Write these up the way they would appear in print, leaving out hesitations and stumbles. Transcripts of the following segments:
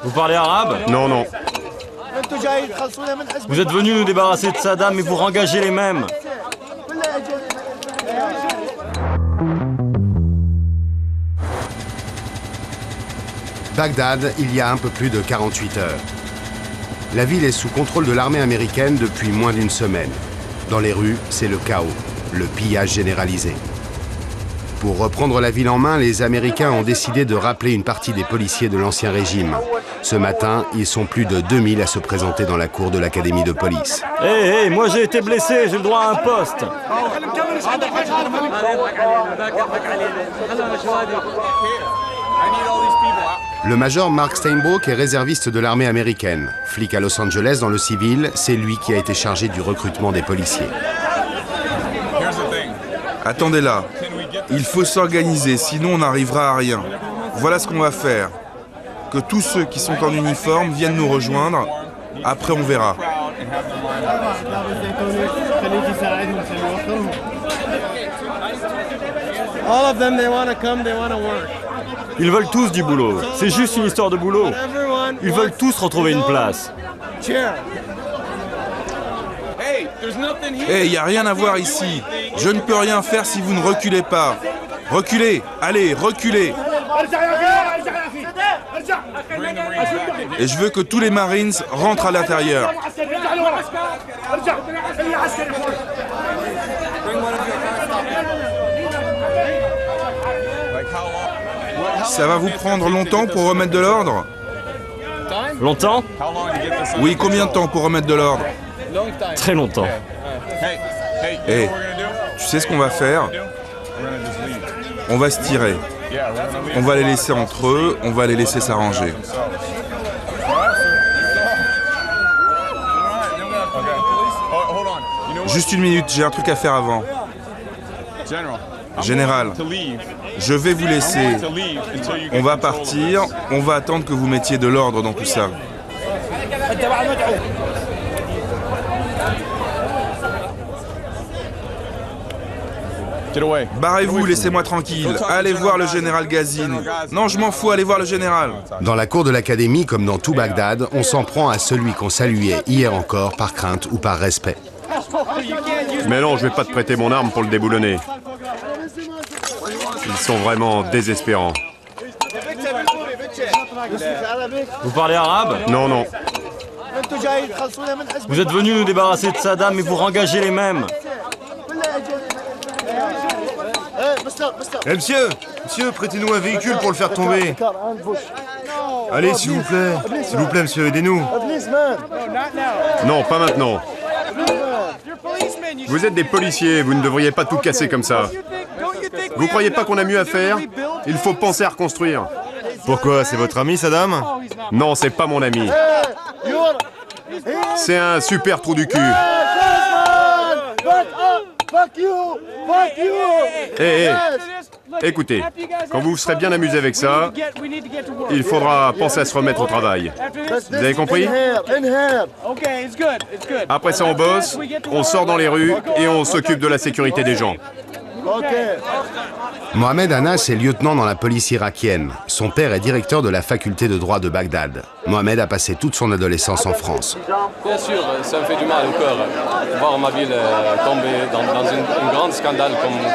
Vous parlez arabe? Non, non. Vous êtes venus nous débarrasser de Saddam et vous rengager les mêmes. Bagdad, il y a un peu plus de 48 heures. La ville est sous contrôle de l'armée américaine depuis moins d'une semaine. Dans les rues, c'est le chaos, le pillage généralisé. Pour reprendre la ville en main, les Américains ont décidé de rappeler une partie des policiers de l'Ancien Régime. Ce matin, ils sont plus de 2000 à se présenter dans la cour de l'Académie de police. Hé, moi j'ai été blessé, j'ai le droit à un poste. Le major Mark Steinbrook est réserviste de l'armée américaine. Flic à Los Angeles dans le civil, c'est lui qui a été chargé du recrutement des policiers. Attendez là, il faut s'organiser, sinon on n'arrivera à rien. Voilà ce qu'on va faire. Que tous ceux qui sont en uniforme viennent nous rejoindre, après on verra. Ils veulent tous du boulot, c'est juste une histoire de boulot. Ils veulent tous retrouver une place. Hé, il n'y a rien à voir ici. Je ne peux rien faire si vous ne reculez pas. Reculez, allez, reculez. Et je veux que tous les Marines rentrent à l'intérieur. Ça va vous prendre longtemps pour remettre de l'ordre? Longtemps? Oui, combien de temps pour remettre de l'ordre? Très longtemps. Hé, tu sais ce qu'on va faire? On va se tirer. On va les laisser entre eux, on va les laisser s'arranger. Juste une minute, j'ai un truc à faire avant. Général, je vais vous laisser. On va partir, on va attendre que vous mettiez de l'ordre dans tout ça. Barrez-vous, laissez-moi tranquille. Allez voir le général Ghazine. Non, je m'en fous, allez voir le général. Dans la cour de l'Académie, comme dans tout Bagdad, on s'en prend à celui qu'on saluait hier encore par crainte ou par respect. Mais non, je vais pas te prêter mon arme pour le déboulonner. Ils sont vraiment désespérants. Vous parlez arabe? Non, non. Vous êtes venus nous débarrasser de Saddam et vous rengager les mêmes. Eh monsieur, prêtez-nous un véhicule pour le faire tomber. Allez, s'il vous plaît, monsieur, aidez-nous. Non, pas maintenant. Vous êtes des policiers, vous ne devriez pas tout casser comme ça. Vous croyez pas qu'on a mieux à faire? Il faut penser à reconstruire. Pourquoi, c'est votre ami, Saddam? Non, c'est pas mon ami. C'est un super trou du cul. Hé, écoutez, quand vous vous serez bien amusé avec ça, il faudra penser à se remettre au travail. Vous avez compris? Après ça, on bosse, on sort dans les rues et on s'occupe de la sécurité des gens. Mohamed Anas est lieutenant dans la police irakienne. Son père est directeur de la faculté de droit de Bagdad. Mohamed a passé toute son adolescence en France. Bien sûr, ça me fait du mal au cœur. Voir ma ville tomber dans un grand scandale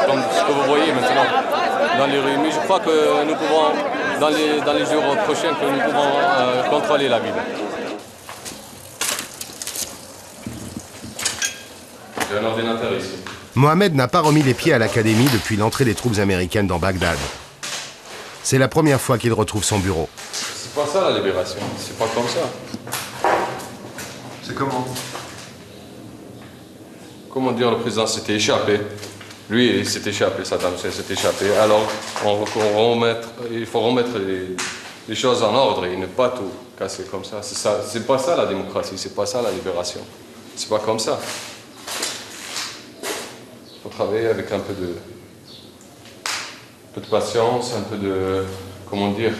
comme ce que vous voyez maintenant dans les rues. Mais je crois que nous pouvons, dans les jours prochains, que nous pouvons contrôler la ville. J'ai un ordinateur ici. Mohamed n'a pas remis les pieds à l'académie depuis l'entrée des troupes américaines dans Bagdad. C'est la première fois qu'il retrouve son bureau. C'est pas ça la libération, c'est pas comme ça. C'est comment? Comment dire, le président s'était échappé. Lui, il s'est échappé, Saddam Hussein s'est échappé. Alors, il faut remettre les choses en ordre et ne pas tout casser comme ça. C'est pas ça la démocratie, c'est pas ça la libération. C'est pas comme ça. Il faut travailler avec un peu de patience, un peu de, comment dire,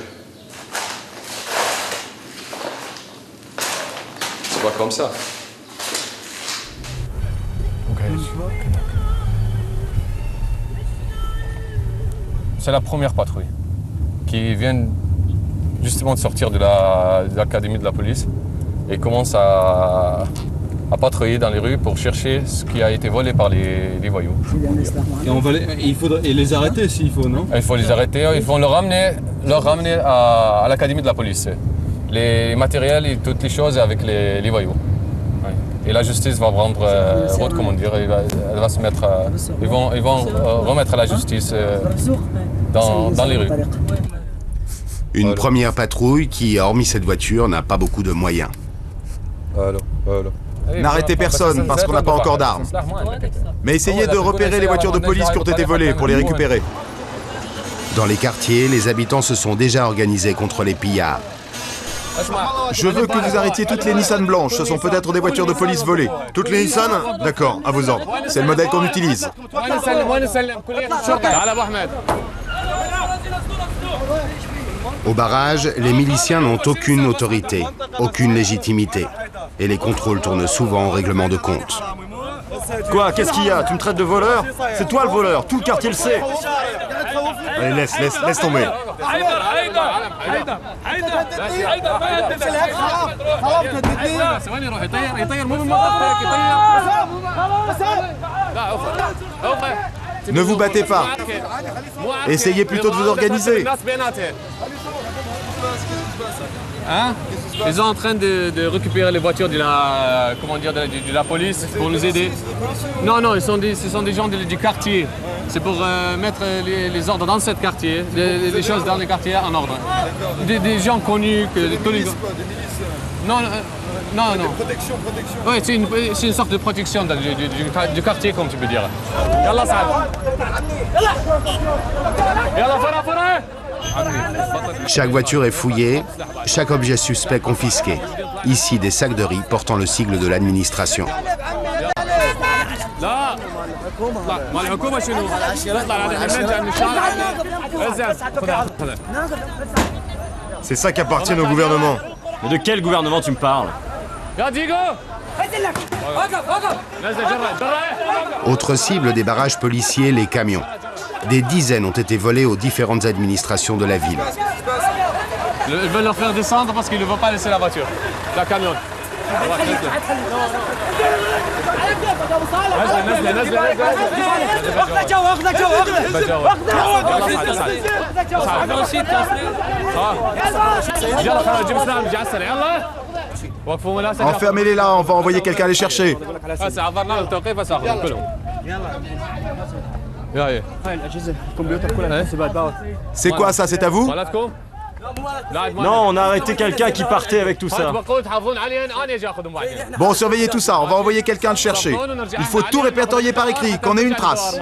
c'est pas comme ça. C'est la première patrouille qui vient justement de sortir de l'académie de la police et commencent à patrouiller dans les rues pour chercher ce qui a été volé par les voyous. Et les arrêter s'il faut, non? Il faut les arrêter, il faut leur ramener à l'académie de la police. Les matériels et toutes les choses avec les voyous. Ouais. Et la justice va prendre route, comment dire, elle va se mettre, ils vont remettre la justice dans les rues. Une première patrouille qui, hormis cette voiture, n'a pas beaucoup de moyens. N'arrêtez personne parce qu'on n'a pas encore d'armes. Mais essayez de repérer les voitures de police qui ont été volées pour les récupérer. Dans les quartiers, les habitants se sont déjà organisés contre les pillards. Je veux que vous arrêtiez toutes les Nissan blanches, ce sont peut-être des voitures de police volées. Toutes les Nissan? D'accord, à vos ordres. C'est le modèle qu'on utilise. Au barrage, les miliciens n'ont aucune autorité, aucune légitimité. Et les contrôles tournent souvent au règlement de compte. Quoi? Qu'est-ce qu'il y a? Tu me traites de voleur? C'est toi le voleur, tout le quartier le sait. Allez, laisse tomber. Ne vous battez pas. Essayez plutôt de vous organiser. Hein? Ils sont en train de récupérer les voitures de la police pour nous aider. Non, ce sont des gens du quartier. C'est pour mettre les ordres dans ce quartier, les choses dans les quartiers en ordre. Des gens connus que tous les... Non. Protection. Oui, c'est une sorte de protection du quartier, comme tu peux dire. Yallah, Saad. Yallah, fara. Chaque voiture est fouillée, chaque objet suspect confisqué. Ici, des sacs de riz portant le sigle de l'administration. C'est ça qui appartient au gouvernement. Mais de quel gouvernement tu me parles? Autre cible des barrages policiers, les camions. Des dizaines ont été volés aux différentes administrations de la ville. Ils veulent leur faire descendre parce qu'ils ne vont pas laisser la voiture, la camion. Enfermez-les là, on va envoyer quelqu'un les chercher. C'est quoi ça, c'est à vous? Non, on a arrêté quelqu'un qui partait avec tout ça. Bon, surveillez tout ça, on va envoyer quelqu'un le chercher. Il faut tout répertorier par écrit, qu'on ait une trace.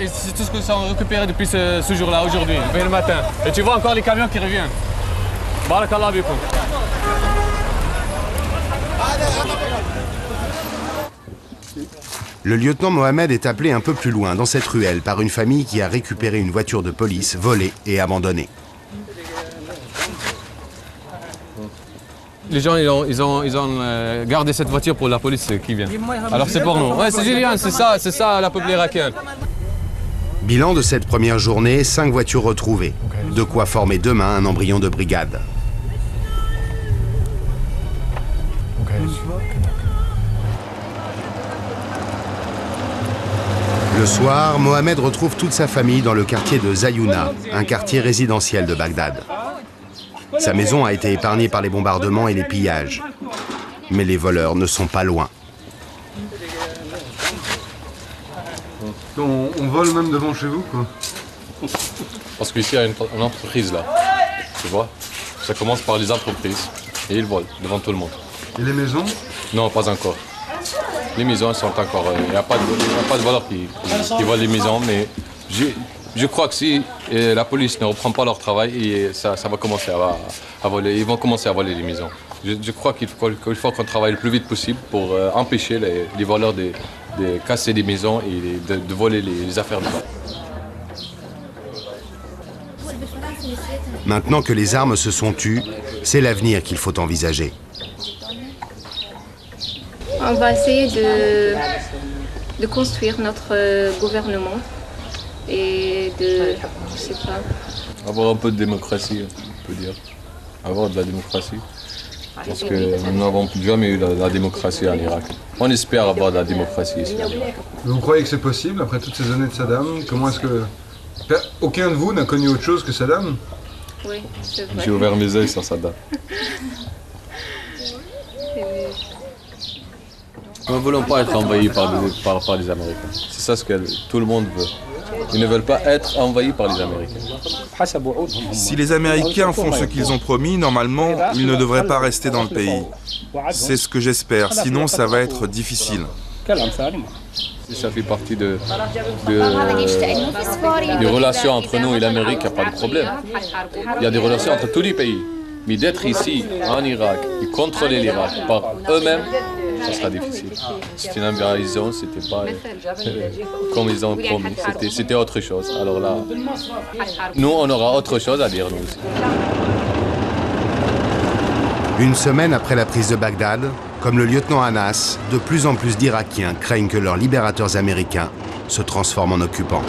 C'est tout ce qu'ils ont récupéré depuis ce jour-là, aujourd'hui, le matin. Et tu vois encore les camions qui reviennent. Barakallah bikoum. Le lieutenant Mohamed est appelé un peu plus loin, dans cette ruelle, par une famille qui a récupéré une voiture de police volée et abandonnée. Les gens, ils ont gardé cette voiture pour la police qui vient. Alors c'est pour nous. Ouais, c'est Julien, c'est ça la peuple irakien. Bilan de cette première journée, 5 voitures retrouvées. De quoi former demain un embryon de brigade. Le soir, Mohamed retrouve toute sa famille dans le quartier de Zayuna, un quartier résidentiel de Bagdad. Sa maison a été épargnée par les bombardements et les pillages. Mais les voleurs ne sont pas loin. On vole même devant chez vous, quoi. Parce qu'ici, il y a une entreprise là. Tu vois? Ça commence par les entreprises. Et ils volent devant tout le monde. Et les maisons? Non, pas encore. Les maisons sont encore... Il n'y a pas de voleurs qui volent les maisons, mais je crois que si la police ne reprend pas leur travail, ça va commencer à voler. Ils vont commencer à voler les maisons. Je crois qu'il faut qu'on travaille le plus vite possible pour empêcher les voleurs de casser des maisons et de voler les affaires de bas. Maintenant que les armes se sont tues, c'est l'avenir qu'il faut envisager. On va essayer de construire notre gouvernement et de, je sais pas. Avoir un peu de démocratie, on peut dire. Avoir de la démocratie. Parce que nous n'avons jamais eu la démocratie en Irak. On espère avoir de la démocratie ici en Irak. Vous croyez que c'est possible après toutes ces années de Saddam? Comment est-ce que... Aucun de vous n'a connu autre chose que Saddam? Oui, c'est vrai. J'ai ouvert mes yeux sur Saddam. Nous ne voulons pas être envahis par les Américains. C'est ça ce que tout le monde veut. Ils ne veulent pas être envahis par les Américains. Si les Américains font ce qu'ils ont promis, normalement, ils ne devraient pas rester dans le pays. C'est ce que j'espère, sinon ça va être difficile. Ça fait partie des relations entre nous et l'Amérique, il n'y a pas de problème. Il y a des relations entre tous les pays. Mais d'être ici, en Irak, et contrôler l'Irak par eux-mêmes, ça sera difficile. C'était une invasion, c'était pas comme ils ont promis, c'était autre chose. Alors là, nous, on aura autre chose à dire, nous aussi. Une semaine après la prise de Bagdad, comme le lieutenant Anas, de plus en plus d'Irakiens craignent que leurs libérateurs américains se transforment en occupants.